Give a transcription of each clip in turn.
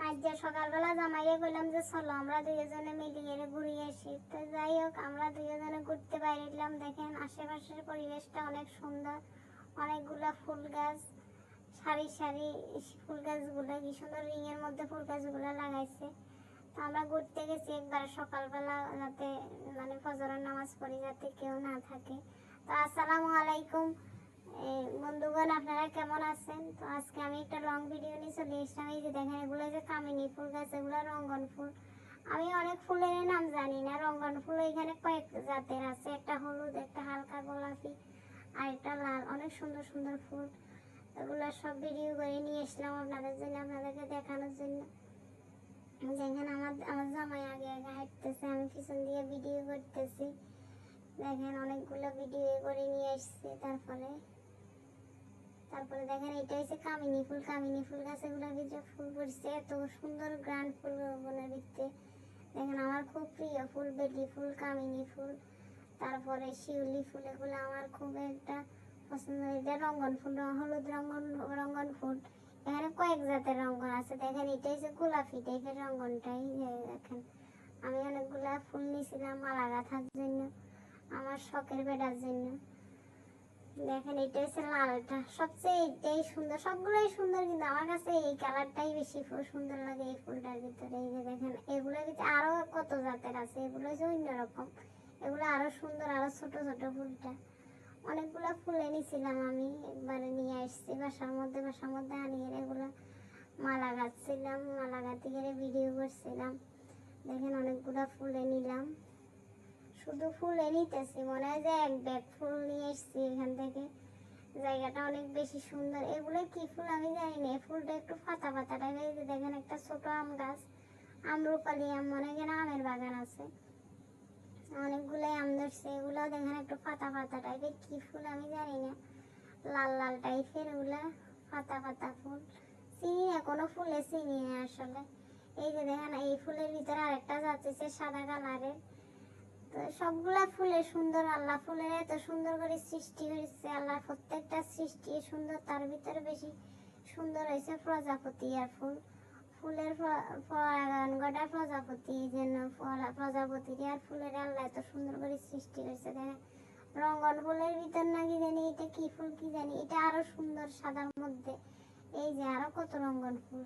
আজ যে সকালবেলা জামাইকে বললাম যে চলো আমরা দুজনে মিলিয়ে ঘুরিয়ে আসি। তো যাই হোক, আমরা দুজনে ঘুরতে বাইরেছিলাম। দেখেন আশেপাশের পরিবেশটা অনেক সুন্দর, অনেকগুলা ফুল গাছ, সারি সারি ফুল গাছগুলো কি সুন্দর রিংয়ের মধ্যে ফুল গাছগুলো লাগাইছে। তো আমরা ঘুরতে গেছি একবার সকালবেলা, যাতে মানে ফজরের নামাজ পড়ি, যাতে কেউ না থাকে। তো আসসালামু আলাইকুম বন্ধুগণ, আপনারা কেমন আছেন? তো আজকে আমি একটা লং ভিডিও নিয়ে চলে এসেছি। এই যে দেখেন, এগুলো যে কামিনী ফুল গাছ, এগুলো রঙ্গন ফুল। আমি অনেক ফুলের নাম জানি না। রঙ্গন ফুল এখানে কয়েক জাতের আছে, একটা হলুদ, একটা হালকা গোলাপি, আর একটা লাল। অনেক সুন্দর সুন্দর ফুল। এগুলো সব ভিডিও করে নিয়ে এসলাম আপনাদের জন্য, আপনাদেরকে দেখানোর জন্য। দেখেন আমার জামাই আগে আগে হাঁটতেছে, আমি পিছন দিয়ে ভিডিও করতেছি। দেখেন অনেকগুলো ভিডিও করে নিয়ে এসছি। তারপরে দেখেন এটা হচ্ছে কামিনী ফুল। কামিনী ফুল গাছ, এগুলো যে ফুল পড়ছে, এত সুন্দর গ্রান্ড ফুল বলে দেখতে। দেখেন আমার খুব প্রিয় ফুল, বেলি ফুল, কামিনী ফুল, তারপরে শিউলি ফুল, এগুলো আমার খুব একটা পছন্দ। এটা রঙ্গন ফুল, হলুদ রঙ্গন ফুল। এখানে কয়েক জাতের রঙ্গন আছে। দেখেন এটা হচ্ছে গোলাপি টাইপের রঙ্গনটাই। দেখেন আমি অনেকগুলা ফুল নিয়েছিলাম মালা গাঁথার জন্য, আমার শখের বেড়ার জন্য। দেখেন এটা হচ্ছে লালটা, সবচেয়ে এটাই সুন্দর, সবগুলোই সুন্দর, কিন্তু আমার কাছে এই কালারটাই বেশি সুন্দর লাগে এই ফুলটার ভিতরে। এই যে দেখেন এগুলোর ভিতরে আরো কত জাতের আছে, এগুলো হচ্ছে অন্যরকম, এগুলো আরো সুন্দর, আরো ছোট ছোট ফুলটা। অনেকগুলো ফুল এনেছিলাম আমি, একবারে নিয়ে আসছি বাসার মধ্যে আনিয়ে এগুলো মালা গাঁথছিলাম, মালা গাঁথি করে ভিডিও করছিলাম। দেখেন অনেকগুলো ফুল নিলাম, শুধু ফুল নিতেছি, মনে হয় যে এক ব্যাগ ফুল নিয়ে এসছি এখান থেকে। জায়গাটা অনেক বেশি সুন্দর। এগুলো কি ফুল আমি জানি না, এই ফুলটা একটু পাতা পাতা টাইপের। দেখেন একটা ছোট আম গাছ, আমরুপালি আম, মনে হয় আমের বাগান আছে, অনেকগুলাই আম ধরছে। এগুলো দেখেন একটু পাতা পাতা টাইপের, কি ফুল আমি জানি না, লাল লাল টাইপের, এগুলা পাতা পাতা ফুল। চিনি না, কোনো ফুলে চিনি না আসলে। এই যে দেখেন এই ফুলের ভিতরে আরেকটা যাচ্ছে সাদা কালারের। তো সবগুলা ফুলের সুন্দর, আল্লাহ ফুলের এত সুন্দর করে সৃষ্টি হয়েছে। আল্লাহ প্রত্যেকটা সৃষ্টি সুন্দর, তার ভিতরে বেশি সুন্দর হয়েছে প্রজাপতি আর ফুল। ফুলের পরাগায়ন ঘটা প্রজাপতি, এই জন্য প্রজাপতির আর ফুলের আল্লাহ এত সুন্দর করে সৃষ্টি হয়েছে। দেখেন রঙ্গন ফুলের ভিতর নাকি জানি এটা কি ফুল কি জানি, এটা আরো সুন্দর সাদার মধ্যে। এই যে আরো কত রঙ্গন ফুল,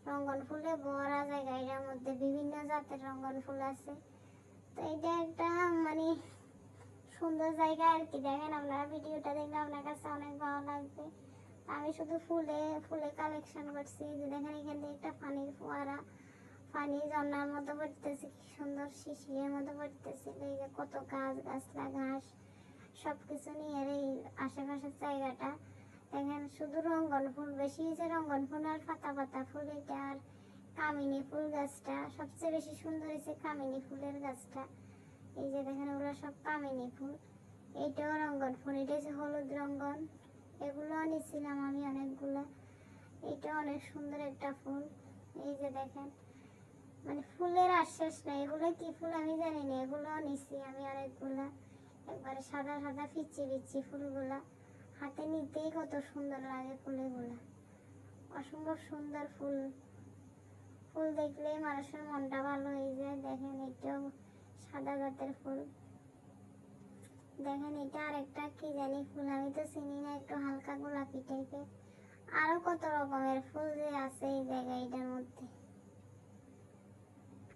রঙ্গন ফুলে ভরা জায়গা। এটার মধ্যে বিভিন্ন জাতের রঙ্গন ফুল আছে। তো এটা একটা মানে সুন্দর জায়গা আর কি। দেখেন আপনারা ভিডিওটা দেখলে আপনার কাছে অনেক ভালো লাগবে। আমি শুধু ফুলে কালেকশন করছি। যে দেখেন এখান থেকে একটা পানির ফোয়ারা, পানি ঝর্ণার মতো পড়তেছে, কি সুন্দর শিশিরের মতো পড়তেছে। এই যে কত গাছ গাছলা ঘাস সবকিছু নিয়ে এই আশেপাশের জায়গাটা। দেখেন শুধু রঙ্গন ফুল বেশি হয়েছে, রঙ্গন ফুল আর পাতা পাতা ফুল। এটা আর কামিনী ফুল গাছটা সবচেয়ে বেশি সুন্দর হয়েছে, কামিনী ফুলের গাছটা। এই যে দেখেন ওগুলো সব কামিনী ফুল। এইটাও রঙ্গন ফুল, এটা হচ্ছে হলুদ রঙ্গন। এগুলো নিয়েছিলাম আমি অনেকগুলো। এটা অনেক সুন্দর একটা ফুল। এই যে দেখেন মানে ফুলের আর শেষ নেই। এগুলো কি ফুল আমি জানি না, এগুলো নিছি আমি অনেকগুলা। একবারে সাদা সাদা পিচ্ছি পিচ্ছি ফুলগুলা, হাতে নিতেই কত সুন্দর লাগে ফুলগুলা, অসম্ভব সুন্দর ফুল। ফুল দেখলেই মানুষের মনটা ভালো হয়ে যায়। দেখেন এটাও সাদা জাতের ফুল। দেখেন এটা আর একটা কি জানি ফুল, আমি তো চিনি না, একটু হালকা গোলাপি টাইপের। আরো কত রকমের ফুল যে আছে এই